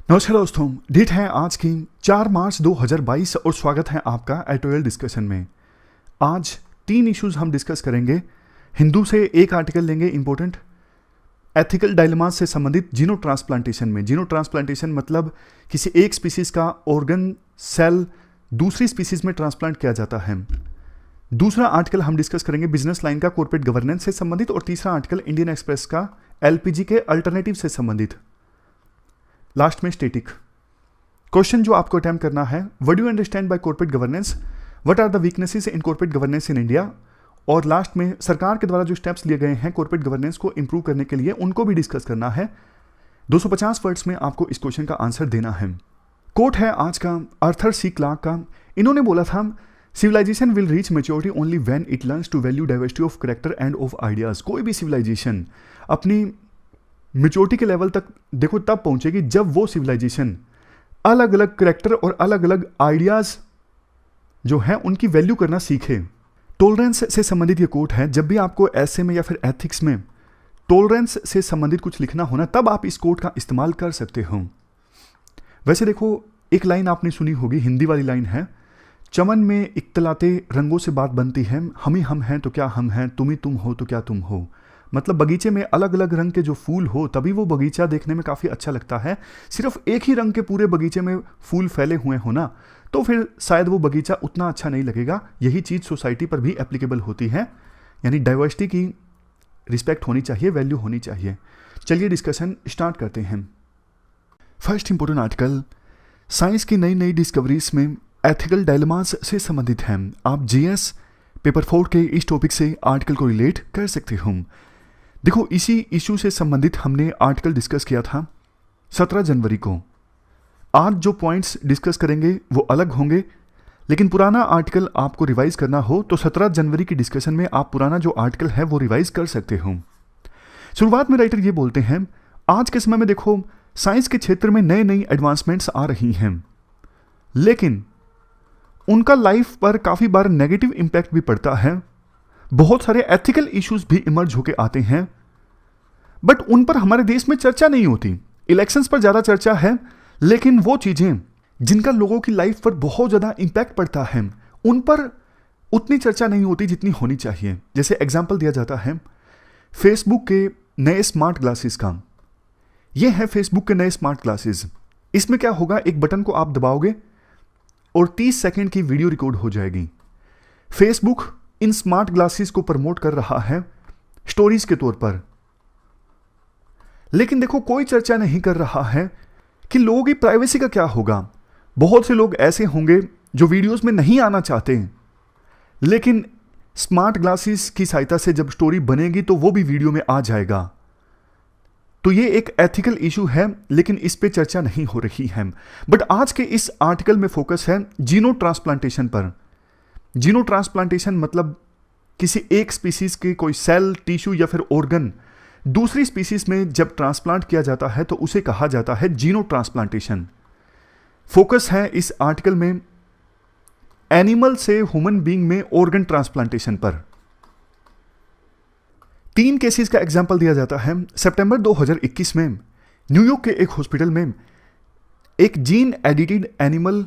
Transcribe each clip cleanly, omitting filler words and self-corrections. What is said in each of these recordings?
नमस्कार दोस्तों, डेट है आज की 4 मार्च 2022 और स्वागत है आपका एडिटोरियल डिस्कशन में। आज 3 इश्यूज हम डिस्कस करेंगे। हिंदू से एक आर्टिकल लेंगे इंपॉर्टेंट, एथिकल डायलेमास से संबंधित जीनो ट्रांसप्लांटेशन में। जीनो ट्रांसप्लांटेशन मतलब किसी एक स्पीसीज का ऑर्गन सेल दूसरी स्पीसीज में ट्रांसप्लांट किया जाता है। दूसरा आर्टिकल हम डिस्कस करेंगे बिजनेस लाइन का कॉर्पोरेट गवर्नेंस से संबंधित, और तीसरा आर्टिकल इंडियन एक्सप्रेस का एलपीजी के अल्टरनेटिव से संबंधित। लास्ट में स्टैटिक क्वेश्चन जो आपको अटेम्प्ट करना है, what do you understand by corporate governance, what are the weaknesses in corporate governance in India, और लास्ट में सरकार के द्वारा जो स्टेप्स लिए गए हैं कॉर्पोरेट गवर्नेंस को इंप्रूव करने के लिए उनको भी डिस्कस करना है। 250 वर्ड्स में आपको इस क्वेश्चन का आंसर देना है। कोट है आज का आर्थर सी क्लार्क का। इन्होंने बोला था, civilization will reach maturity only when it learns to value diversity of character and of ideas. कोई भी सिविलाइजेशन अपनी मेच्योरिटी के लेवल तक देखो तब पहुंचेगी जब वो सिविलाइजेशन अलग अलग करैक्टर और अलग अलग आइडियाज जो है उनकी वैल्यू करना सीखे। टॉलरेंस से संबंधित ये कोट है। जब भी आपको ऐसे में या फिर एथिक्स में टॉलरेंस से संबंधित कुछ लिखना हो ना, तब आप इस कोट का इस्तेमाल कर सकते हो। वैसे देखो, एक लाइन आपने सुनी होगी, हिंदी वाली लाइन है, चमन में इख्तलाते रंगों से बात बनती है, हम ही हम हैं तो क्या हम हैं, तुम ही तुम हो तो क्या तुम हो। मतलब बगीचे में अलग अलग रंग के जो फूल हो तभी वो बगीचा देखने में काफ़ी अच्छा लगता है। सिर्फ एक ही रंग के पूरे बगीचे में फूल फैले हुए हो ना, तो फिर शायद वो बगीचा उतना अच्छा नहीं लगेगा। यही चीज़ सोसाइटी पर भी एप्लीकेबल होती है, यानी डाइवर्सिटी की रिस्पेक्ट होनी चाहिए, वैल्यू होनी चाहिए। चलिए डिस्कशन स्टार्ट करते हैं। फर्स्ट इंपॉर्टेंट आर्टिकल साइंस की नई नई डिस्कवरीज में एथिकल डायलेमास से संबंधित है। आप जीएस पेपर 4 के इस टॉपिक से आर्टिकल को रिलेट कर सकते हो। देखो, इसी इशू से संबंधित हमने आर्टिकल डिस्कस किया था 17 जनवरी को। आज जो पॉइंट्स डिस्कस करेंगे वो अलग होंगे, लेकिन पुराना आर्टिकल आपको रिवाइज करना हो तो 17 जनवरी की डिस्कशन में आप पुराना जो आर्टिकल है वो रिवाइज कर सकते हो। शुरुआत में राइटर ये बोलते हैं, आज के समय में देखो साइंस के क्षेत्र में नई नई एडवांसमेंट्स आ रही हैं, लेकिन उनका लाइफ पर काफ़ी बार नेगेटिव इम्पैक्ट भी पड़ता है। बहुत सारे एथिकल इश्यूज भी इमर्ज होके आते हैं, बट उन पर हमारे देश में चर्चा नहीं होती। इलेक्शंस पर ज़्यादा चर्चा है, लेकिन वो चीज़ें जिनका लोगों की लाइफ पर बहुत ज़्यादा इम्पैक्ट पड़ता है उन पर उतनी चर्चा नहीं होती जितनी होनी चाहिए। जैसे एग्जाम्पल दिया जाता है फेसबुक के नए स्मार्ट ग्लासेस का। ये है फेसबुक के नए स्मार्ट ग्लासेस। इसमें क्या होगा, एक बटन को आप दबाओगे और 30 सेकेंड की वीडियो रिकॉर्ड हो जाएगी। फेसबुक इन स्मार्ट ग्लासेस को प्रमोट कर रहा है स्टोरीज के तौर पर, लेकिन देखो कोई चर्चा नहीं कर रहा है कि लोगों की प्राइवेसी का क्या होगा। बहुत से लोग ऐसे होंगे जो वीडियोस में नहीं आना चाहते, लेकिन स्मार्ट ग्लासेस की सहायता से जब स्टोरी बनेगी तो वो भी वीडियो में आ जाएगा। तो ये एक एथिकल इशू है, लेकिन इस पे चर्चा नहीं हो रही है। बट आज के इस आर्टिकल में फोकस है जीनो ट्रांसप्लांटेशन पर। जीनो ट्रांसप्लांटेशन मतलब किसी एक स्पीसीज के कोई सेल, टिश्यू या फिर ऑर्गन दूसरी स्पीसीज में जब ट्रांसप्लांट किया जाता है तो उसे कहा जाता है जीनो ट्रांसप्लांटेशन। फोकस है इस आर्टिकल में एनिमल से ह्यूमन बीइंग में ऑर्गन ट्रांसप्लांटेशन पर। 3 केसेस का एग्जाम्पल दिया जाता है। सितंबर 2021 में न्यूयॉर्क के एक हॉस्पिटल में एक जीन एडिटेड एनिमल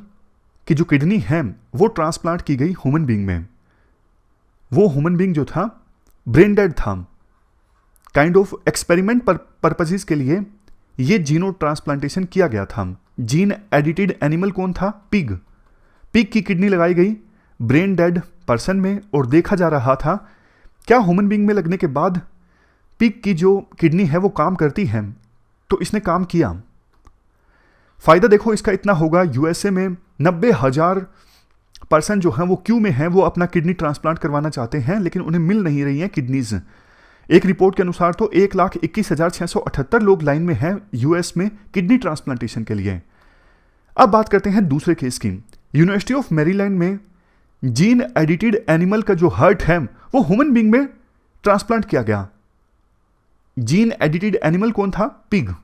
की जो किडनी है वो ट्रांसप्लांट की गई ह्यूमन बीइंग में। वो ह्यूमन बीइंग जो था ब्रेन डेड था। काइंड ऑफ एक्सपेरिमेंट पर्पसेस के लिए ये जीनो ट्रांसप्लांटेशन किया गया था। जीन एडिटेड एनिमल कौन था? पिग। पिग की किडनी लगाई गई ब्रेन डेड पर्सन में और देखा जा रहा था क्या ह्यूमन बीइंग में लगने के बाद पिग की जो किडनी है वो काम करती है। तो इसने काम किया। फायदा देखो इसका इतना होगा, यूएसए में 90,000 पर्सन जो हैं वो क्यू में हैं, वो अपना किडनी ट्रांसप्लांट करवाना चाहते हैं, लेकिन उन्हें मिल नहीं रही हैं किडनीज। एक रिपोर्ट के अनुसार तो 1,21,678 लोग लाइन में हैं यूएस में किडनी ट्रांसप्लांटेशन के लिए। अब बात करते हैं दूसरे केस की। यूनिवर्सिटी ऑफ मैरीलैंड में जीन एडिटेड एनिमल का जो हार्ट है वो ह्यूमन बीइंग में ट्रांसप्लांट किया गया। जीन एडिटेड एनिमल कौन था? पिग।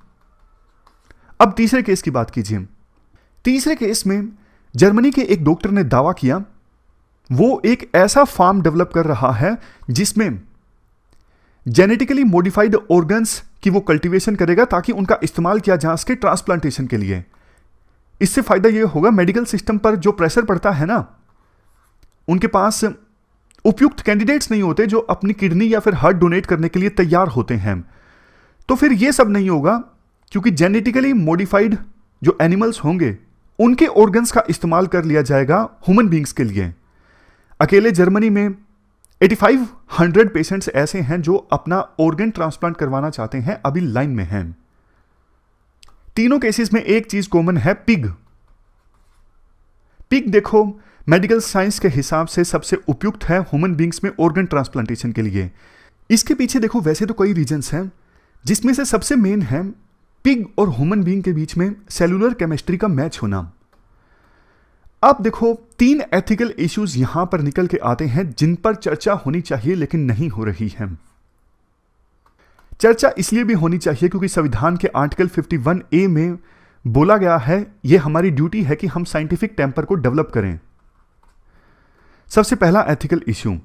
अब तीसरे केस की बात कीजिए। तीसरे केस में जर्मनी के एक डॉक्टर ने दावा किया वो एक ऐसा फार्म डेवलप कर रहा है जिसमें जेनेटिकली मॉडिफाइड ऑर्गन्स की वो कल्टीवेशन करेगा ताकि उनका इस्तेमाल किया जा सके ट्रांसप्लांटेशन के लिए। इससे फायदा ये होगा, मेडिकल सिस्टम पर जो प्रेशर पड़ता है ना, उनके पास उपयुक्त कैंडिडेट्स नहीं होते जो अपनी किडनी या फिर हार्ट डोनेट करने के लिए तैयार होते हैं। तो फिर ये सब नहीं होगा, क्योंकि जेनेटिकली मॉडिफाइड जो एनिमल्स होंगे उनके ऑर्गन्स का इस्तेमाल कर लिया जाएगा ह्यूमन बींग्स के लिए। अकेले जर्मनी में 8500 पेशेंट्स ऐसे हैं जो अपना ऑर्गन ट्रांसप्लांट करवाना चाहते हैं, अभी लाइन में हैं। तीनों केसेस में एक चीज कॉमन है, पिग। पिग देखो मेडिकल साइंस के हिसाब से सबसे उपयुक्त है ह्यूमन बींग्स में ऑर्गन ट्रांसप्लांटेशन के लिए। इसके पीछे देखो वैसे तो कई रीजंस हैं, जिसमें से सबसे मेन है पिग और ह्यूमन बींग के बीच में सेलुलर केमिस्ट्री का मैच होना। अब देखो 3 एथिकल इश्यूज यहां पर निकल के आते हैं जिन पर चर्चा होनी चाहिए लेकिन नहीं हो रही है। चर्चा इसलिए भी होनी चाहिए क्योंकि संविधान के आर्टिकल 51A में बोला गया है, यह हमारी ड्यूटी है कि हम साइंटिफिक टेम्पर को डेवलप करें। सबसे पहला एथिकल इश्यू,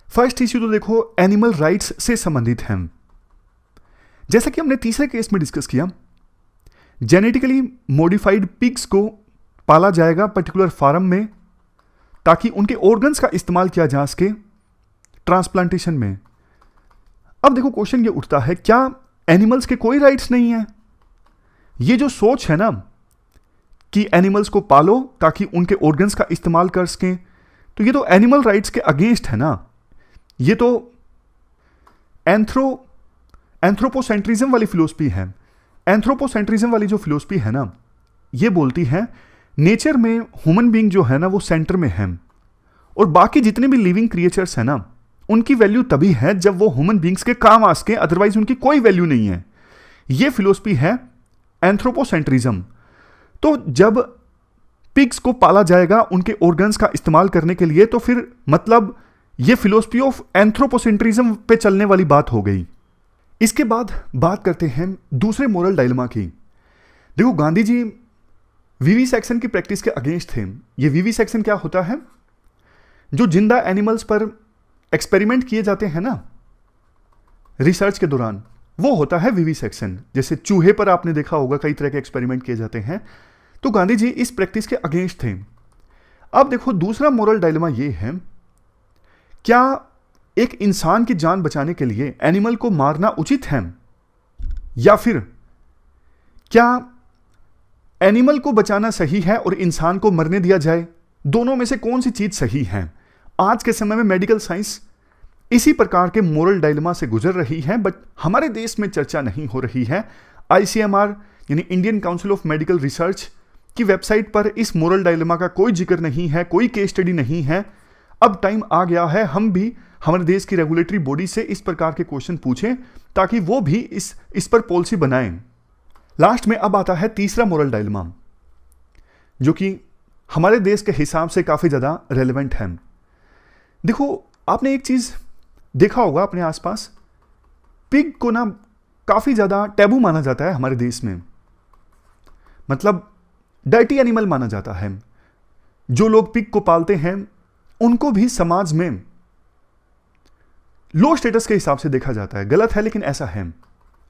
फर्स्ट इश्यू तो देखो एनिमल राइट्स से संबंधित है। जैसा कि हमने तीसरे केस में डिस्कस किया, जेनेटिकली मॉडिफाइड पिग्स को पाला जाएगा पर्टिकुलर फार्म में ताकि उनके ऑर्गन्स का इस्तेमाल किया जा सके ट्रांसप्लांटेशन में। अब देखो क्वेश्चन ये उठता है, क्या एनिमल्स के कोई राइट्स नहीं है? ये जो सोच है ना कि एनिमल्स को पालो ताकि उनके ऑर्गन्स का इस्तेमाल कर सकें, तो ये तो एनिमल राइट्स के अगेंस्ट है ना। ये तो एंथ्रोपोसेंट्रिज्म वाली फिलोसफी है। एंथ्रोपोसेंट्रिज्म वाली जो फिलोसफी है ना, ये बोलती है नेचर में ह्यूमन बीइंग जो है ना वो सेंटर में है, और बाकी जितने भी लिविंग क्रिएचर्स है ना उनकी वैल्यू तभी है जब वो ह्यूमन बीइंग्स के काम आ सके, अदरवाइज उनकी कोई वैल्यू नहीं है। ये फिलोसफी है एंथ्रोपोसेंट्रिज्म। तो जब पिग्स को पाला जाएगा उनके ऑर्गन्स का इस्तेमाल करने के लिए, तो फिर मतलब ये फिलोसफी ऑफ एंथ्रोपोसेंट्रिज्म पे चलने वाली बात हो गई। इसके बाद बात करते हैं दूसरे मोरल डायलेमा की। देखो गांधी जी वीवी सेक्शन की प्रैक्टिस के अगेंस्ट थे। ये वीवी सेक्शन क्या होता है? जो जिंदा एनिमल्स पर एक्सपेरिमेंट किए जाते हैं ना रिसर्च के दौरान, वो होता है वीवी सेक्शन। जैसे चूहे पर आपने देखा होगा कई तरह के एक्सपेरिमेंट किए जाते हैं, तो गांधी जी इस प्रैक्टिस के अगेंस्ट थे। अब देखो दूसरा मोरल डायलेमा ये है, क्या एक इंसान की जान बचाने के लिए एनिमल को मारना उचित है, या फिर क्या एनिमल को बचाना सही है और इंसान को मरने दिया जाए? दोनों में से कौन सी चीज सही है? आज के समय में मेडिकल साइंस इसी प्रकार के मोरल डायलेमा से गुजर रही है, बट हमारे देश में चर्चा नहीं हो रही है। ICMR यानी Indian council of medical research की वेबसाइट पर इस मोरल डायलेमा का कोई जिक्र नहीं है, कोई केस स्टडी नहीं है। अब टाइम आ गया है हम भी हमारे देश की रेगुलेटरी बॉडी से इस प्रकार के क्वेश्चन पूछें ताकि वो भी इस पर पॉलिसी बनाएं। लास्ट में अब आता है तीसरा मोरल डायलेमा, जो कि हमारे देश के हिसाब से काफी ज्यादा रेलेवेंट है। देखो आपने एक चीज देखा होगा अपने आसपास, पिग को ना काफी ज्यादा टैबू माना जाता है हमारे देश में, मतलब डर्टी एनिमल माना जाता है। जो लोग पिग को पालते हैं उनको भी समाज में लो स्टेटस के हिसाब से देखा जाता है। गलत है लेकिन ऐसा है,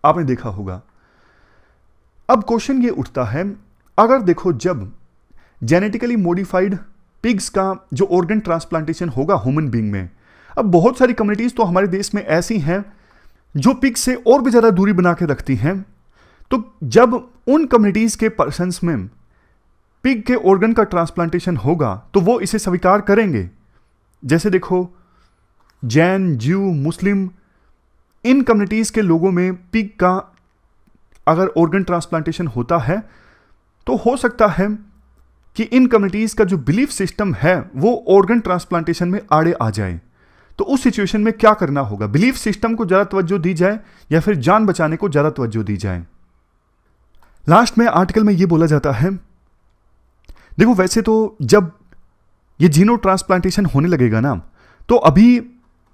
आपने देखा होगा। अब क्वेश्चन ये उठता है, अगर देखो जब जेनेटिकली मॉडिफाइड पिग्स का जो ऑर्गन ट्रांसप्लांटेशन होगा ह्यूमन बीइंग में, अब बहुत सारी कम्युनिटीज तो हमारे देश में ऐसी हैं जो पिग से और भी ज्यादा दूरी बना के रखती हैं। तो जब उन कम्युनिटीज के पर्सन्स में पिग के ऑर्गन का ट्रांसप्लांटेशन होगा तो वो इसे स्वीकार करेंगे। जैसे देखो जैन, ज्यू, मुस्लिम, इन कम्युनिटीज के लोगों में पिग का अगर ऑर्गन ट्रांसप्लांटेशन होता है तो हो सकता है कि इन कम्युनिटीज का जो बिलीफ सिस्टम है वो ऑर्गन ट्रांसप्लांटेशन में आड़े आ जाए। तो उस सिचुएशन में क्या करना होगा? बिलीफ सिस्टम को ज्यादा तवज्जो दी जाए या फिर जान बचाने को ज्यादा तवज्जो दी जाए? लास्ट में आर्टिकल में ये बोला जाता है, देखो वैसे तो जब ये जीनो ट्रांसप्लांटेशन होने लगेगा ना, तो अभी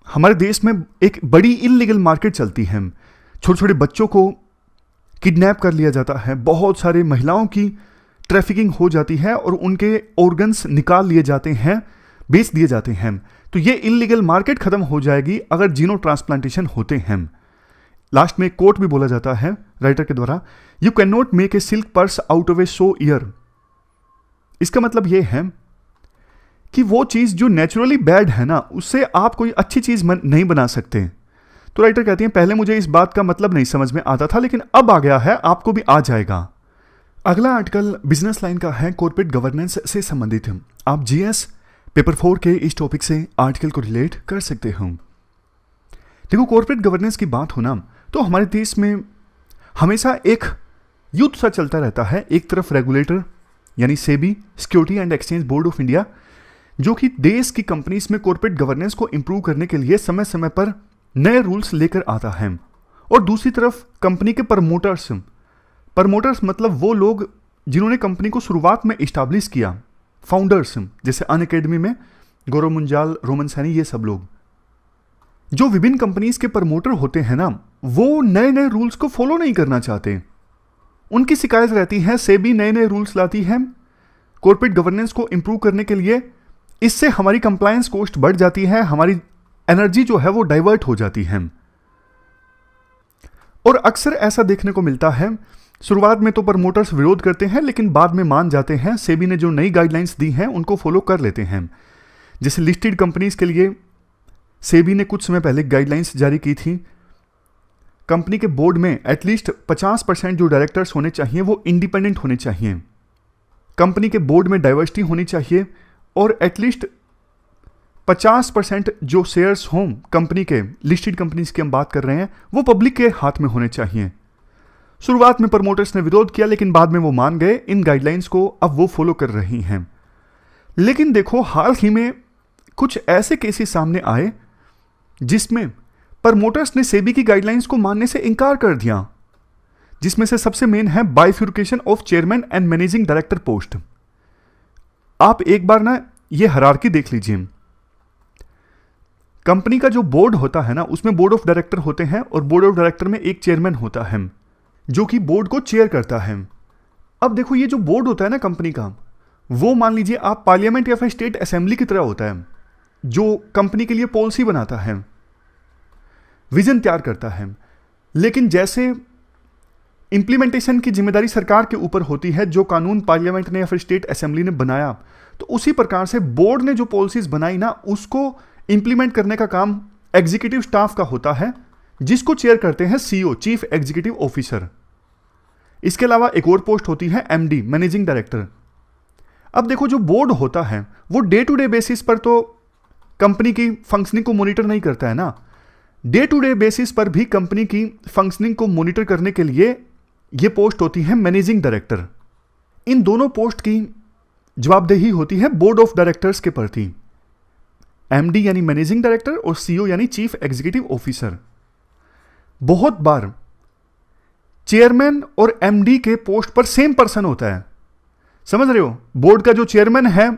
हमारे देश में एक बड़ी इल्लीगल मार्केट चलती है। छोटे छोटे बच्चों को किडनैप कर लिया जाता है, बहुत सारे महिलाओं की ट्रैफिकिंग हो जाती है और उनके ऑर्गन्स निकाल लिए जाते हैं, बेच दिए जाते हैं। तो ये इलीगल मार्केट खत्म हो जाएगी अगर जीनो ट्रांसप्लांटेशन होते हैं। लास्ट में कोट भी बोला जाता है राइटर के द्वारा, you can not make a silk purse out of A so year. इसका मतलब यह है कि वो चीज जो नेचुरली बैड है ना, उससे आप कोई अच्छी चीज नहीं बना सकते। तो राइटर कहती हैं पहले मुझे इस बात का मतलब नहीं समझ में आता था, लेकिन अब आ गया है, आपको भी आ जाएगा। अगला आर्टिकल बिजनेस लाइन का है, कॉर्पोरेट गवर्नेंस से संबंधित। आप जीएस पेपर 4 के इस टॉपिक से आर्टिकल को रिलेट कर सकते हो। देखो, कॉर्पोरेट गवर्नेंस की बात हो ना, तो हमारे देश में हमेशा एक युद्ध सा चलता रहता है। एक तरफ रेगुलेटर यानी SEBI, security and exchange board of India, जो कि देश की कंपनीज में कॉर्पोरेट गवर्नेंस को इंप्रूव करने के लिए समय समय पर नए रूल्स लेकर आता है। और दूसरी तरफ कंपनी के प्रमोटर्स मतलब वो लोग जिन्होंने कंपनी को शुरुआत में इस्टेब्लिश किया, फाउंडर्स, जैसे अनअकैडमी में गौरव मुंजाल, रोमन सैनी, ये सब लोग जो विभिन्न कंपनीज के प्रमोटर होते हैं ना, वो नए नए रूल्स को फॉलो नहीं करना चाहते। उनकी शिकायत रहती है सेबी नए नए रूल्स लाती है कॉर्पोरेट गवर्नेंस को इंप्रूव करने के लिए, इससे हमारी कंप्लायंस कॉस्ट बढ़ जाती है, हमारी एनर्जी जो है वो डाइवर्ट हो जाती है। और अक्सर ऐसा देखने को मिलता है, शुरुआत में तो प्रमोटर्स विरोध करते हैं लेकिन बाद में मान जाते हैं। सेबी ने जो नई गाइडलाइंस दी हैं उनको फॉलो कर लेते हैं। जैसे लिस्टेड कंपनीज के लिए सेबी ने कुछ समय पहले गाइडलाइंस जारी की थी, कंपनी के बोर्ड में एटलीस्ट 50% जो डायरेक्टर्स होने चाहिए वो इंडिपेंडेंट होने चाहिए, कंपनी के बोर्ड में डाइवर्सिटी होनी चाहिए, और एटलीस्ट 50% जो शेयर्स हों कंपनी के, लिस्टेड कंपनीज की हम बात कर रहे हैं, वो पब्लिक के हाथ में होने चाहिए। शुरुआत में प्रमोटर्स ने विरोध किया लेकिन बाद में वो मान गए इन गाइडलाइंस को, अब वो फॉलो कर रही हैं। लेकिन देखो, हाल ही में कुछ ऐसे केसेस सामने आए जिसमें प्रमोटर्स ने सेबी की गाइडलाइंस को मानने से इनकार कर दिया, जिसमें से सबसे मेन है bifurcation of chairman and managing director post. आप एक बार ना ये हायरार्की देख लीजिए। कंपनी का जो बोर्ड होता है ना, उसमें बोर्ड ऑफ डायरेक्टर होते हैं और बोर्ड ऑफ डायरेक्टर में एक चेयरमैन होता है जो कि बोर्ड को चेयर करता है। अब देखो, ये जो बोर्ड होता है ना कंपनी का, वो मान लीजिए आप पार्लियामेंट या फिर स्टेट असेंबली की तरह होता है, जो कंपनी के लिए पॉलिसी बनाता है, विजन तैयार करता है। लेकिन जैसे इंप्लीमेंटेशन की जिम्मेदारी सरकार के ऊपर होती है, जो कानून पार्लियामेंट ने या फिर स्टेट असेंबली ने बनाया, तो उसी प्रकार से बोर्ड ने जो पॉलिसीज बनाई ना, उसको इंप्लीमेंट करने का काम एग्जीक्यूटिव स्टाफ का होता है, जिसको चेयर करते हैं सीईओ, चीफ एग्जीक्यूटिव ऑफिसर। इसके अलावा एक और पोस्ट होती है एमडी, मैनेजिंग डायरेक्टर। अब देखो, जो बोर्ड होता है वो डे टू डे बेसिस पर तो कंपनी की फंक्शनिंग को मॉनिटर नहीं करता है ना, डे टू डे बेसिस पर भी कंपनी की फंक्शनिंग को मॉनिटर करने के लिए ये पोस्ट होती है मैनेजिंग डायरेक्टर। इन दोनों पोस्ट की जवाबदेही होती है बोर्ड ऑफ डायरेक्टर्स के प्रति, एमडी यानी मैनेजिंग डायरेक्टर और सीईओ यानी चीफ एग्जीक्यूटिव ऑफिसर। बहुत बार चेयरमैन और एमडी के पोस्ट पर सेम पर्सन होता है, समझ रहे हो? बोर्ड का जो चेयरमैन है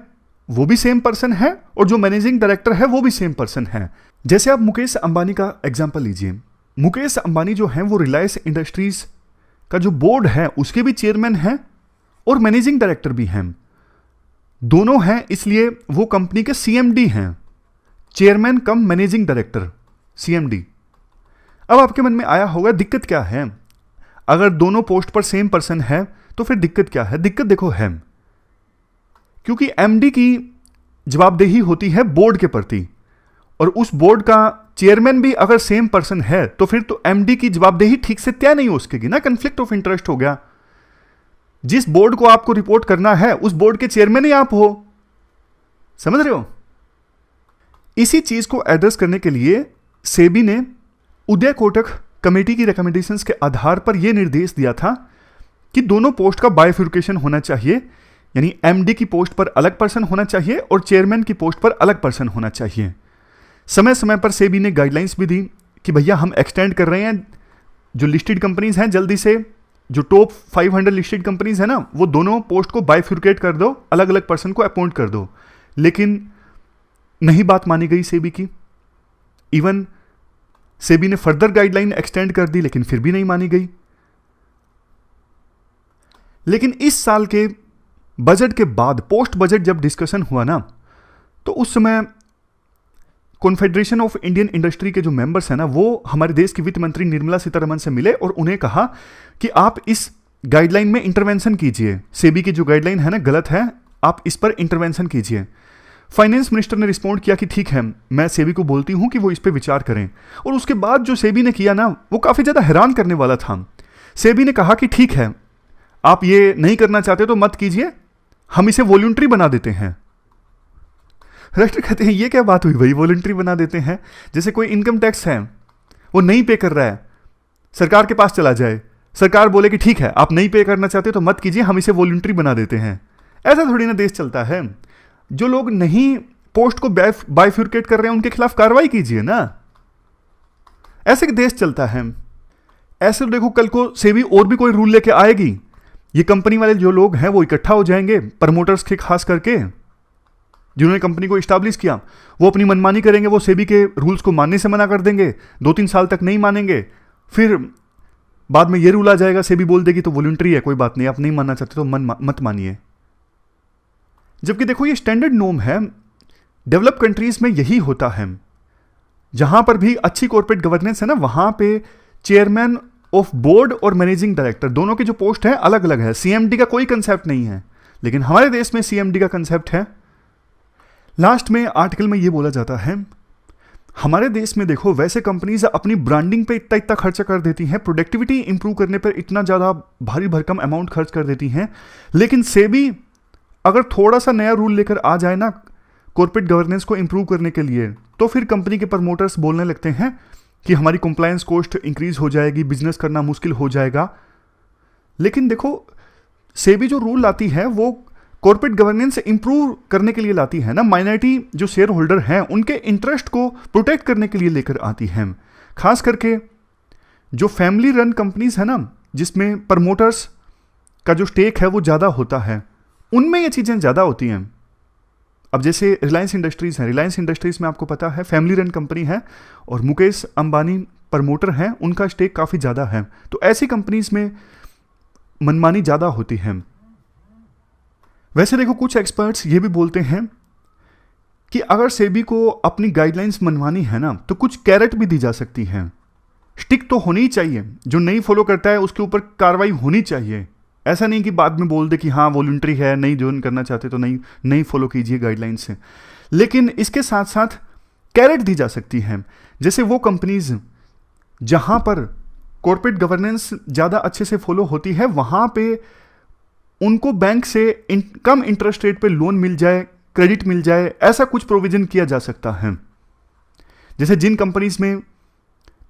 वो भी सेम पर्सन है और जो मैनेजिंग डायरेक्टर है वो भी सेम पर्सन है। जैसे आप मुकेश अंबानी का एग्जांपल लीजिए। मुकेश अंबानी जो है वो रिलायंस इंडस्ट्रीज का जो बोर्ड है उसके भी चेयरमैन हैं और मैनेजिंग डायरेक्टर भी हैं, दोनों हैं, इसलिए वो कंपनी के सीएमडी हैं, chairman cum managing director, CMD. अब आपके मन में आया होगा दिक्कत क्या है? अगर दोनों पोस्ट पर सेम पर्सन है तो फिर दिक्कत क्या है? दिक्कत देखो है, क्योंकि एमडी की जवाबदेही होती है बोर्ड के प्रति, और उस बोर्ड का चेयरमैन भी अगर सेम पर्सन है तो फिर तो एमडी की जवाबदेही ठीक से तय नहीं हो सकेगी ना, कन्फ्लिक्ट ऑफ इंटरेस्ट हो गया। जिस बोर्ड को आपको रिपोर्ट करना है उस बोर्ड के चेयरमैन ही आप हो, समझ रहे हो? इसी चीज को एड्रेस करने के लिए सेबी ने उदय कोटक कमेटी की रिकमेंडेशंस के आधार पर यह निर्देश दिया था कि दोनों पोस्ट का बाइफ्यूरिकेशन होना चाहिए, यानी एमडी की पोस्ट पर अलग पर्सन होना चाहिए और चेयरमैन की पोस्ट पर अलग पर्सन होना चाहिए। समय समय पर सेबी ने गाइडलाइंस भी दी कि भैया हम एक्सटेंड कर रहे हैं, जो लिस्टेड कंपनीज हैं जल्दी से जो टॉप 500 लिस्टेड कंपनीज है ना, वो दोनों पोस्ट को बाइफ्यूरिकेट कर दो, अलग अलग पर्सन को अपॉइंट कर दो। लेकिन नहीं बात मानी गई सेबी की। इवन सेबी ने फर्दर गाइडलाइन एक्सटेंड कर दी लेकिन फिर भी नहीं मानी गई। लेकिन इस साल के बजट के बाद पोस्ट बजट जब डिस्कशन हुआ ना, तो उस समय कॉन्फेडरेशन ऑफ इंडियन इंडस्ट्री के जो मेंबर्स हैं ना, वो हमारे देश की वित्त मंत्री निर्मला सीतारमण से मिले और उन्हें कहा कि आप इस गाइडलाइन में इंटरवेंशन कीजिए, सेबी की जो गाइडलाइन है ना गलत है, आप इस पर इंटरवेंशन कीजिए। फाइनेंस मिनिस्टर ने रिस्पॉन्ड किया कि ठीक है, मैं सेबी को बोलती हूं कि वो इस पर विचार करें। और उसके बाद जो सेबी ने किया ना, वो काफ़ी ज़्यादा हैरान करने वाला था। सेबी ने कहा कि ठीक है, आप ये नहीं करना चाहते तो मत कीजिए, हम इसे वॉलंटरी बना देते हैं। डायरेक्टर कहते हैं ये क्या बात हुई भाई, वॉलंटरी बना देते हैं? जैसे कोई इनकम टैक्स है वो नहीं पे कर रहा है, सरकार के पास चला जाए, सरकार बोले कि ठीक है आप नहीं पे करना चाहते तो मत कीजिए, हम इसे वॉलंटरी बना देते हैं। ऐसा थोड़ी ना देश चलता है। जो लोग नहीं पोस्ट को बाइफ्यूरकेट कर रहे हैं उनके खिलाफ कार्रवाई कीजिए ना, ऐसे देश चलता है। ऐसे देखो कल को सेबी और भी कोई रूल लेके आएगी, ये कंपनी वाले जो लोग हैं वो इकट्ठा हो जाएंगे, प्रमोटर्स के खास करके जिन्होंने कंपनी को इस्टेब्लिश किया, वो अपनी मनमानी करेंगे, वो सेबी के रूल्स को मानने से मना कर देंगे, 2-3 साल तक नहीं मानेंगे, फिर बाद में ये रूल आ जाएगा, सेबी बोल देगी तो वॉलंटरी है, कोई बात नहीं, आप नहीं मानना चाहते तो मत मानिए। जबकि देखो ये स्टैंडर्ड नॉर्म है, डेवलप कंट्रीज में यही होता है। जहां पर भी अच्छी कॉर्पोरेट गवर्नेंस है ना, वहां पे चेयरमैन ऑफ बोर्ड और मैनेजिंग डायरेक्टर दोनों की जो पोस्ट है अलग अलग है। सीएमडी का कोई कंसेप्ट नहीं है, लेकिन हमारे देश में सीएमडी का कंसेप्ट है। लास्ट में आर्टिकल में ये बोला जाता है, हमारे देश में देखो वैसे कंपनीज अपनी ब्रांडिंग पे इतना इतना खर्चा कर देती हैं, प्रोडक्टिविटी इंप्रूव करने पर इतना ज़्यादा भारी भरकम अमाउंट खर्च कर देती हैं, लेकिन सेबी अगर थोड़ा सा नया रूल लेकर आ जाए ना कॉर्पोरेट गवर्नेंस को इंप्रूव करने के लिए, तो फिर कंपनी के प्रमोटर्स बोलने लगते हैं कि हमारी कंप्लायंस कॉस्ट इंक्रीज हो जाएगी, बिजनेस करना मुश्किल हो जाएगा। लेकिन देखो सेबी जो रूल लाती है वो कॉर्पोरेट गवर्नेंस इंप्रूव करने के लिए लाती है ना, माइनॉरिटी जो शेयर होल्डर हैं उनके इंटरेस्ट को प्रोटेक्ट करने के लिए लेकर आती है। खास करके जो फैमिली रन कंपनीज है ना, जिसमें प्रमोटर्स का जो स्टेक है वो ज़्यादा होता है, उनमें ये चीज़ें ज़्यादा होती हैं। अब जैसे रिलायंस इंडस्ट्रीज़ है, रिलायंस इंडस्ट्रीज़ में आपको पता है फैमिली रन कंपनी है और मुकेश अंबानी प्रमोटर हैं, उनका स्टेक काफ़ी ज़्यादा है, तो ऐसी कंपनीज में मनमानी ज़्यादा होती है। वैसे देखो कुछ एक्सपर्ट्स ये भी बोलते हैं कि अगर सेबी को अपनी गाइडलाइंस मनवानी है ना, तो कुछ कैरेट भी दी जा सकती है। स्टिक तो होनी ही चाहिए, जो नहीं फॉलो करता है उसके ऊपर कार्रवाई होनी चाहिए। ऐसा नहीं कि बाद में बोल दे कि हाँ वॉलंटरी है, नहीं ज्वाइन करना चाहते तो नहीं फॉलो कीजिए गाइडलाइन से। लेकिन इसके साथ साथ कैरेट दी जा सकती है। जैसे वो कंपनीज जहां पर कॉर्पोरेट गवर्नेंस ज़्यादा अच्छे से फॉलो होती है, वहां पे उनको बैंक से कम इंटरेस्ट रेट पे लोन मिल जाए, क्रेडिट मिल जाए, ऐसा कुछ प्रोविजन किया जा सकता है। जैसे जिन कंपनीज में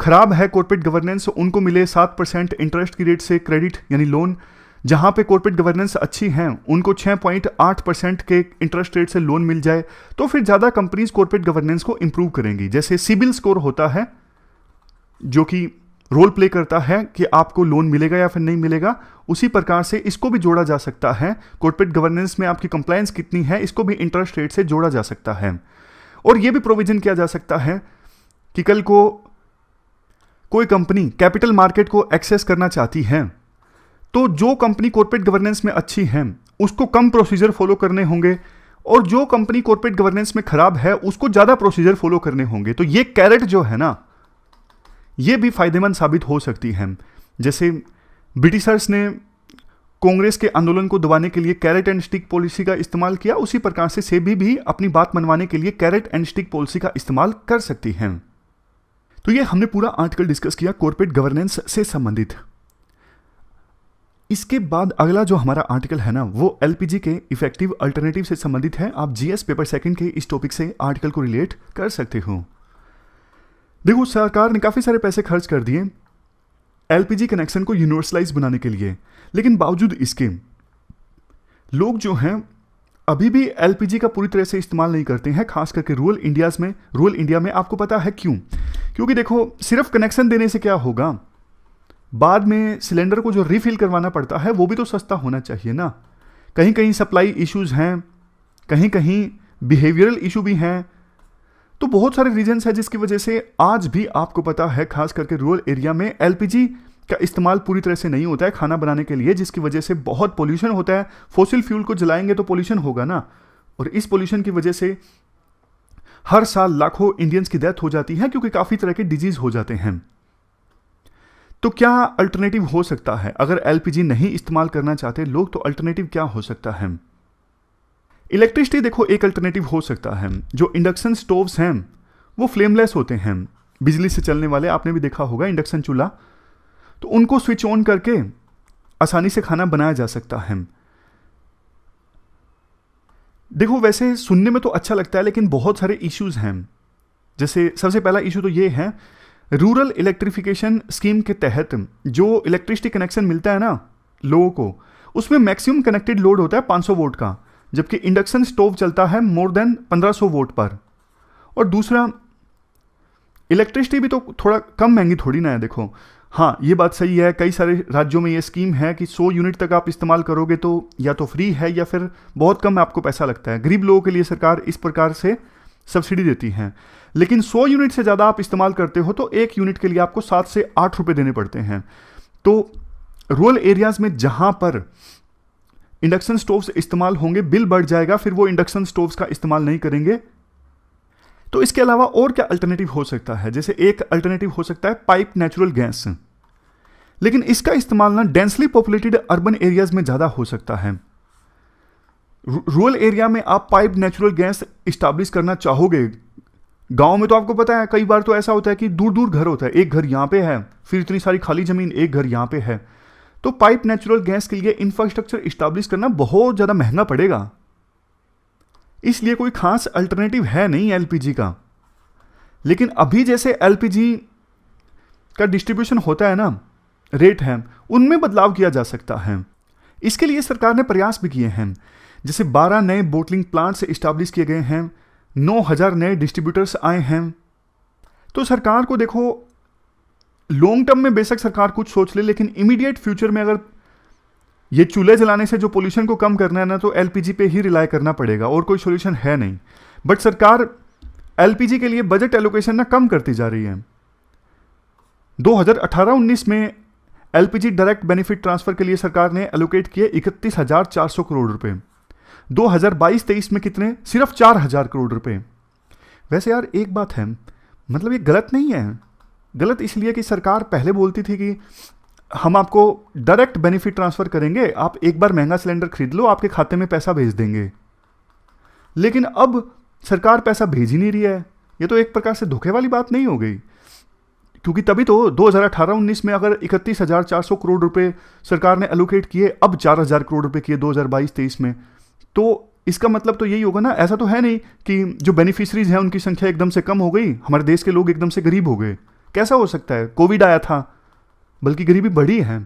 खराब है कॉर्पोरेट गवर्नेंस, उनको मिले 7% इंटरेस्ट की रेट से क्रेडिट यानी लोन। जहां पे कॉर्पोरेट गवर्नेंस अच्छी है उनको 6.8% के इंटरेस्ट रेट से लोन मिल जाए, तो फिर ज़्यादा कंपनीज कॉर्पोरेट गवर्नेंस को इंप्रूव करेंगी। जैसे सिबिल स्कोर होता है जो कि रोल प्ले करता है कि आपको लोन मिलेगा या फिर नहीं मिलेगा, उसी प्रकार से इसको भी जोड़ा जा सकता है। कॉर्पोरेट गवर्नेंस में आपकी कंप्लायंस कितनी है, इसको भी इंटरेस्ट रेट से जोड़ा जा सकता है। और यह भी प्रोविजन किया जा सकता है कि कल को कोई कंपनी कैपिटल मार्केट को एक्सेस करना चाहती है, तो जो कंपनी कॉर्पोरेट गवर्नेंस में अच्छी है उसको कम प्रोसीजर फॉलो करने होंगे, और जो कंपनी कॉर्पोरेट गवर्नेंस में खराब है उसको ज़्यादा प्रोसीजर फॉलो करने होंगे। तो ये कैरेट जो है ना, ये भी फायदेमंद साबित हो सकती है। जैसे ब्रिटिशर्स ने कांग्रेस के आंदोलन को दबाने के लिए कैरेट एंड स्टिक पॉलिसी का इस्तेमाल किया, उसी प्रकार से सेबी भी अपनी बात मनवाने के लिए कैरेट एंड स्टिक पॉलिसी का इस्तेमाल कर सकती है। तो ये हमने पूरा आर्टिकल डिस्कस किया कॉर्पोरेट गवर्नेंस से संबंधित। इसके बाद अगला जो हमारा आर्टिकल है ना, वो एलपीजी के इफेक्टिव अल्टरनेटिव से संबंधित है। आप जीएस पेपर सेकंड के इस टॉपिक से आर्टिकल को रिलेट कर सकते हो। देखो सरकार ने काफ़ी सारे पैसे खर्च कर दिए एलपीजी कनेक्शन को यूनिवर्सलाइज बनाने के लिए, लेकिन बावजूद इसके लोग जो हैं अभी भी एलपीजी का पूरी तरह से इस्तेमाल नहीं करते हैं, खास करके रूरल इंडिया में। आपको पता है क्यों? क्योंकि देखो सिर्फ कनेक्शन देने से क्या होगा, बाद में सिलेंडर को जो रिफिल करवाना पड़ता है वो भी तो सस्ता होना चाहिए ना। कहीं कहीं सप्लाई इश्यूज हैं, कहीं कहीं बिहेवियरल इशू भी हैं, तो बहुत सारे रीजंस हैं जिसकी वजह से आज भी आपको पता है खास करके रूरल एरिया में एलपीजी का इस्तेमाल पूरी तरह से नहीं होता है खाना बनाने के लिए, जिसकी वजह से बहुत पोल्यूशन होता है। फॉसिल फ्यूल को जलाएंगे तो पोल्यूशन होगा ना, और इस पोल्यूशन की वजह से हर साल लाखों इंडियंस की डेथ हो जाती है क्योंकि काफ़ी तरह के डिजीज हो जाते हैं। तो क्या अल्टरनेटिव हो सकता है? अगर एलपीजी नहीं इस्तेमाल करना चाहते लोग तो अल्टरनेटिव क्या हो सकता है? इलेक्ट्रिसिटी देखो एक अल्टरनेटिव हो सकता है। जो इंडक्शन स्टोव्स हैं वो फ्लेमलेस होते हैं, बिजली से चलने वाले, आपने भी देखा होगा इंडक्शन चूल्हा, तो उनको स्विच ऑन करके आसानी से खाना बनाया जा सकता है। देखो वैसे सुनने में तो अच्छा लगता है लेकिन बहुत सारे इश्यूज हैं। जैसे सबसे पहला इशू तो ये है, रूरल इलेक्ट्रिफिकेशन स्कीम के तहत जो इलेक्ट्रिसिटी कनेक्शन मिलता है ना लोगों को, उसमें मैक्सिमम कनेक्टेड लोड होता है 500 वोल्ट का, जबकि इंडक्शन स्टोव चलता है मोर देन 1500 वोल्ट पर। और दूसरा, इलेक्ट्रिसिटी भी तो थोड़ा कम महंगी थोड़ी ना है। देखो हाँ ये बात सही है, कई सारे राज्यों में ये स्कीम है कि 100 यूनिट तक आप इस्तेमाल करोगे तो या तो फ्री है या फिर बहुत कम आपको पैसा लगता है। गरीब लोगों के लिए सरकार इस प्रकार से सब्सिडी देती है। लेकिन 100 यूनिट से ज़्यादा आप इस्तेमाल करते हो तो 1 यूनिट के लिए आपको 7 से 8 रुपये देने पड़ते हैं। तो रूरल एरियाज़ में जहाँ पर इंडक्शन स्टोव्स इस्तेमाल होंगे बिल बढ़ जाएगा, फिर वो इंडक्शन स्टोव्स का इस्तेमाल नहीं करेंगे। तो इसके अलावा और क्या अल्टरनेटिव हो सकता है? जैसे एक अल्टरनेटिव हो सकता है पाइप नेचुरल गैस, लेकिन इसका इस्तेमाल ना डेंसली पॉपुलेटेड अर्बन एरियाज में ज़्यादा हो सकता है। रूरल एरिया में आप पाइप नेचुरल गैस इस्टेब्लिश करना चाहोगे, गांव में तो आपको पता है कई बार तो ऐसा होता है कि दूर दूर घर होता है, एक घर यहाँ पे है फिर इतनी सारी खाली ज़मीन, एक घर यहाँ पे है, तो पाइप नेचुरल गैस के लिए इंफ्रास्ट्रक्चर इस्टेब्लिश करना बहुत ज़्यादा महंगा पड़ेगा। इसलिए कोई खास अल्टरनेटिव है नहीं एलपीजी का। लेकिन अभी जैसे एलपीजी का डिस्ट्रीब्यूशन होता है ना, रेट है, उनमें बदलाव किया जा सकता है। इसके लिए सरकार ने प्रयास भी किए हैं। जैसे 12 नए बोटलिंग प्लांट्स इस्टेब्लिश किए गए हैं, 9000 नए डिस्ट्रीब्यूटर्स आए हैं। तो सरकार को देखो लॉन्ग टर्म में बेशक सरकार कुछ सोच ले, लेकिन इमीडिएट फ्यूचर में अगर ये चूल्हे जलाने से जो पोल्यूशन को कम करना है ना, तो एलपीजी पे ही रिलाय करना पड़ेगा, और कोई सोल्यूशन है नहीं। बट सरकार एलपीजी के लिए बजट एलोकेशन ना कम करती जा रही है। 2018-19 में एलपीजी डायरेक्ट बेनिफिट ट्रांसफर के लिए सरकार ने एलोकेट किए 31,400 करोड़ रुपए। 2022-23 में कितने? सिर्फ 4,000 करोड़ रुपए। वैसे यार एक बात है, मतलब ये गलत नहीं है। गलत इसलिए कि सरकार पहले बोलती थी कि हम आपको डायरेक्ट बेनिफिट ट्रांसफर करेंगे, आप एक बार महंगा सिलेंडर खरीद लो, आपके खाते में पैसा भेज देंगे। लेकिन अब सरकार पैसा भेज ही नहीं रही है। ये तो एक प्रकार से धोखे वाली बात नहीं हो गई? क्योंकि तभी तो 2018-19 में अगर 31,400 करोड़ रुपए सरकार ने एलोकेट किए, अब 4,000 करोड़ रुपए किए 2022-23 में, तो इसका मतलब तो यही होगा ना। ऐसा तो है नहीं कि जो बेनिफिशरीज हैं उनकी संख्या एकदम से कम हो गई, हमारे देश के लोग एकदम से गरीब हो गए। कैसा हो सकता है? कोविड आया था, बल्कि गरीबी बढ़ी है।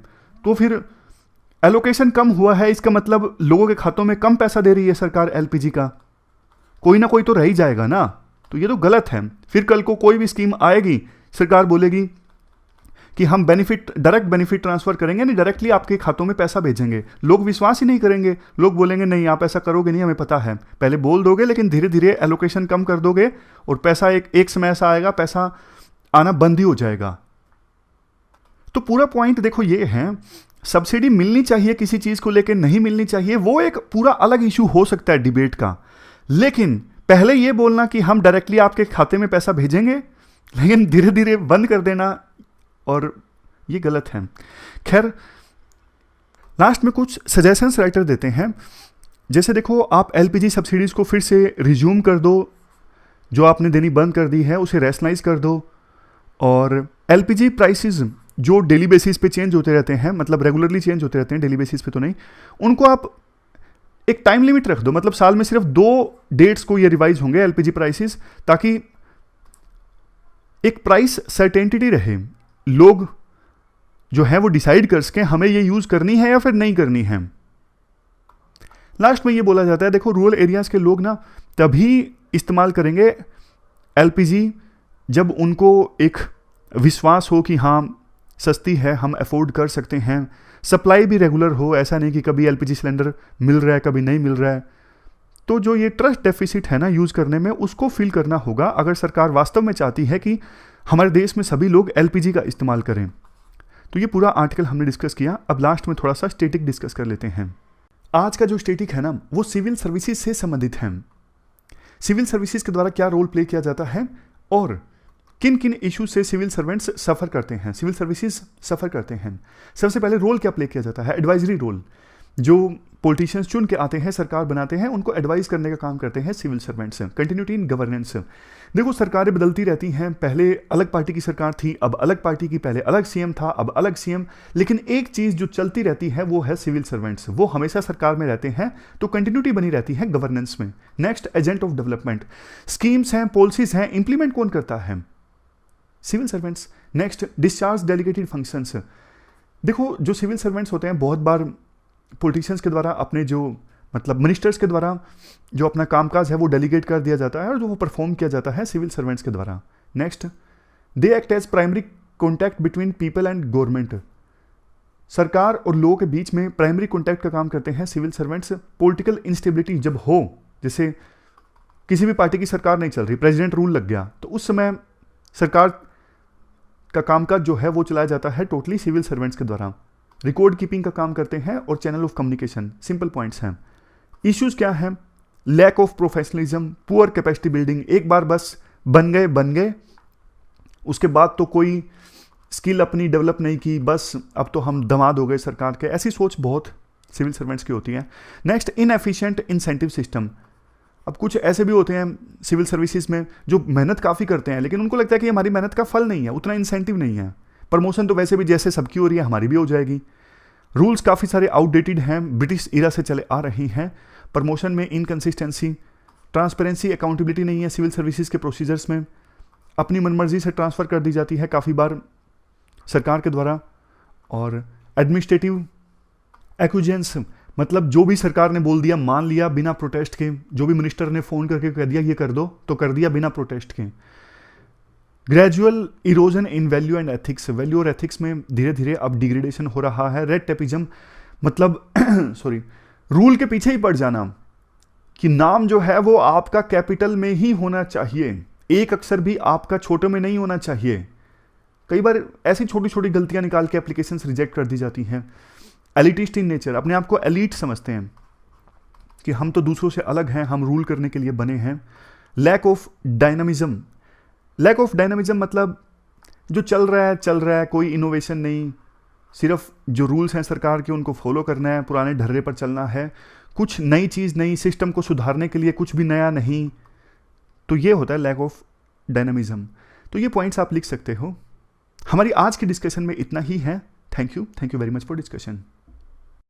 तो फिर एलोकेशन कम हुआ है, इसका मतलब लोगों के खातों में कम पैसा दे रही है सरकार एलपीजी का। कोई ना कोई तो रह ही जाएगा ना। तो ये तो गलत है। फिर कल को कोई भी स्कीम आएगी, सरकार बोलेगी कि हम डायरेक्ट बेनिफिट ट्रांसफर करेंगे, नहीं डायरेक्टली आपके खातों में पैसा भेजेंगे। लोग विश्वास ही नहीं करेंगे। लोग बोलेंगे नहीं आप ऐसा करोगे नहीं, हमें पता है। पहले बोल दोगे लेकिन धीरे धीरे एलोकेशन कम कर दोगे और पैसा एक समय ऐसा आएगा, पैसा आना बंद ही हो जाएगा। तो पूरा पॉइंट देखो ये है, सब्सिडी मिलनी चाहिए किसी चीज को लेकर, नहीं मिलनी चाहिए, वो एक पूरा अलग इशू हो सकता है डिबेट का। लेकिन पहले ये बोलना कि हम डायरेक्टली आपके खाते में पैसा भेजेंगे, लेकिन धीरे धीरे बंद कर देना, और ये गलत है। खैर लास्ट में कुछ सजेशंस राइटर देते हैं। जैसे देखो आप एलपीजी सब्सिडीज को फिर से रिज्यूम कर दो, जो आपने देनी बंद कर दी है उसे रैशनलाइज कर दो, और एलपीजी प्राइसेस जो डेली बेसिस पे चेंज होते रहते हैं, मतलब रेगुलरली चेंज होते रहते हैं, डेली बेसिस पे तो नहीं, उनको आप एक टाइम लिमिट रख दो। मतलब साल में सिर्फ 2 डेट्स को ये रिवाइज होंगे एलपीजी प्राइसेस, ताकि एक प्राइस सर्टेनिटी रहे। लोग जो है वो डिसाइड कर सकें हमें ये यूज करनी है या फिर नहीं करनी है। लास्ट में ये बोला जाता है देखो रूरल एरियाज के लोग ना तभी इस्तेमाल करेंगे एलपीजी जब उनको एक विश्वास हो कि हाँ सस्ती है, हम अफोर्ड कर सकते हैं, सप्लाई भी रेगुलर हो, ऐसा नहीं कि कभी एलपीजी सिलेंडर मिल रहा है कभी नहीं मिल रहा है। तो जो ये ट्रस्ट डेफिसिट है ना यूज़ करने में, उसको फिल करना होगा अगर सरकार वास्तव में चाहती है कि हमारे देश में सभी लोग एलपीजी का इस्तेमाल करें। तो ये पूरा आर्टिकल हमने डिस्कस किया। अब लास्ट में थोड़ा सा स्टैटिक डिस्कस कर लेते हैं। आज का जो स्टैटिक है ना वो सिविल सर्विसेज से संबंधित है। सिविल सर्विसेज के द्वारा क्या रोल प्ले किया जाता है और किन किन इश्यूज से सिविल सर्वेंट्स सफ़र करते हैं, सिविल सर्विसेज सफ़र करते हैं। सबसे पहले रोल क्या प्ले किया जाता है, एडवाइजरी रोल। जो पॉलिटिशियंस चुन के आते हैं, सरकार बनाते हैं, उनको एडवाइस करने का काम करते हैं civil servants. Continuity in governance, देखो सरकारें बदलती रहती हैं, पहले अलग पार्टी की सरकार थी, अब अलग पार्टी की, पहले अलग सीएम था, अब अलग सीएम, लेकिन एक चीज़ जो चलती रहती है वो है सिविल सर्वेंट्स, वो हमेशा सरकार में रहते हैं, तो कंटिन्यूटी बनी रहती है गवर्नेंस में। Next, agent of development, schemes हैं, पॉलिसीज हैं, इंप्लीमेंट कौन करता है, civil servants. Next, discharge delegated functions, देखो जो सिविल सर्वेंट्स होते हैं बहुत बार पॉलिटिशियंस के द्वारा अपने जो मतलब मिनिस्टर्स के द्वारा जो अपना कामकाज है वो डेलीगेट कर दिया जाता है और जो वो परफॉर्म किया जाता है सिविल सर्वेंट्स के द्वारा। Next, they act as primary contact between people and government, सरकार और लोगों के बीच में प्राइमरी कॉन्टैक्ट का काम करते हैं सिविल सर्वेंट्स। पॉलिटिकल इंस्टेबिलिटी जब हो, जैसे किसी भी पार्टी की सरकार नहीं चल रही, प्रेसिडेंट रूल लग गया, तो उस समय सरकार का कामकाज जो है वो चलाया जाता है टोटली सिविल सर्वेंट्स के द्वारा। रिकॉर्ड कीपिंग का काम करते हैं और channel of communication, simple points हैं। इश्यूज क्या हैं, lack of professionalism, poor capacity building, एक बार बस बन गए, उसके बाद तो कोई स्किल अपनी डेवलप नहीं की, बस अब तो हम दमाद हो गए सरकार के, ऐसी सोच बहुत सिविल सर्वेंट्स की होती है। नेक्स्ट, इनएफिशिएंट इंसेंटिव सिस्टम, अब कुछ ऐसे भी होते हैं सिविल सर्विसेज में जो मेहनत काफ़ी करते हैं लेकिन उनको लगता है कि हमारी मेहनत का फल नहीं है, उतना इंसेंटिव नहीं है, प्रमोशन तो वैसे भी जैसे सबकी हो रही है हमारी भी हो जाएगी। रूल्स काफ़ी सारे आउटडेटेड हैं, ब्रिटिश इरा से चले आ रही हैं, प्रमोशन में इनकन्सिस्टेंसी, ट्रांसपेरेंसी, अकाउंटेबिलिटी नहीं है सिविल सर्विसेज के प्रोसीजर्स में, अपनी मनमर्जी से ट्रांसफ़र कर दी जाती है काफ़ी बार सरकार के द्वारा, और एडमिनिस्ट्रेटिव एक्विजेंस, मतलब जो भी सरकार ने बोल दिया मान लिया बिना प्रोटेस्ट के, जो भी मिनिस्टर ने फ़ोन करके कह दिया ये कर दो तो कर दिया बिना प्रोटेस्ट के। Gradual erosion in value and ethics, value और एथिक्स में धीरे धीरे अब डिग्रेडेशन हो रहा है। रेड टेपिज्म, मतलब सॉरी, रूल के पीछे ही पड़ जाना कि नाम जो है वो आपका कैपिटल में ही होना चाहिए, एक अक्षर भी आपका छोटे में नहीं होना चाहिए। कई बार ऐसी छोटी छोटी गलतियां निकाल के एप्लीकेशंस रिजेक्ट कर दी जाती हैं। एलिटिस्ट इन नेचर, अपने आप को एलिट समझते हैं कि हम तो दूसरों से अलग हैं, हम रूल करने के लिए बने हैं। Lack of dynamism, lack of dynamism मतलब जो चल रहा है, कोई इनोवेशन नहीं, सिर्फ जो रूल्स हैं सरकार के उनको फॉलो करना है, पुराने ढर्रे पर चलना है, कुछ नई चीज़ नहीं, सिस्टम को सुधारने के लिए कुछ भी नया नहीं, तो ये होता है लैक ऑफ डायनामिज्म। तो ये पॉइंट्स आप लिख सकते हो। हमारी आज की डिस्कशन में इतना ही है। Thank you very much for discussion.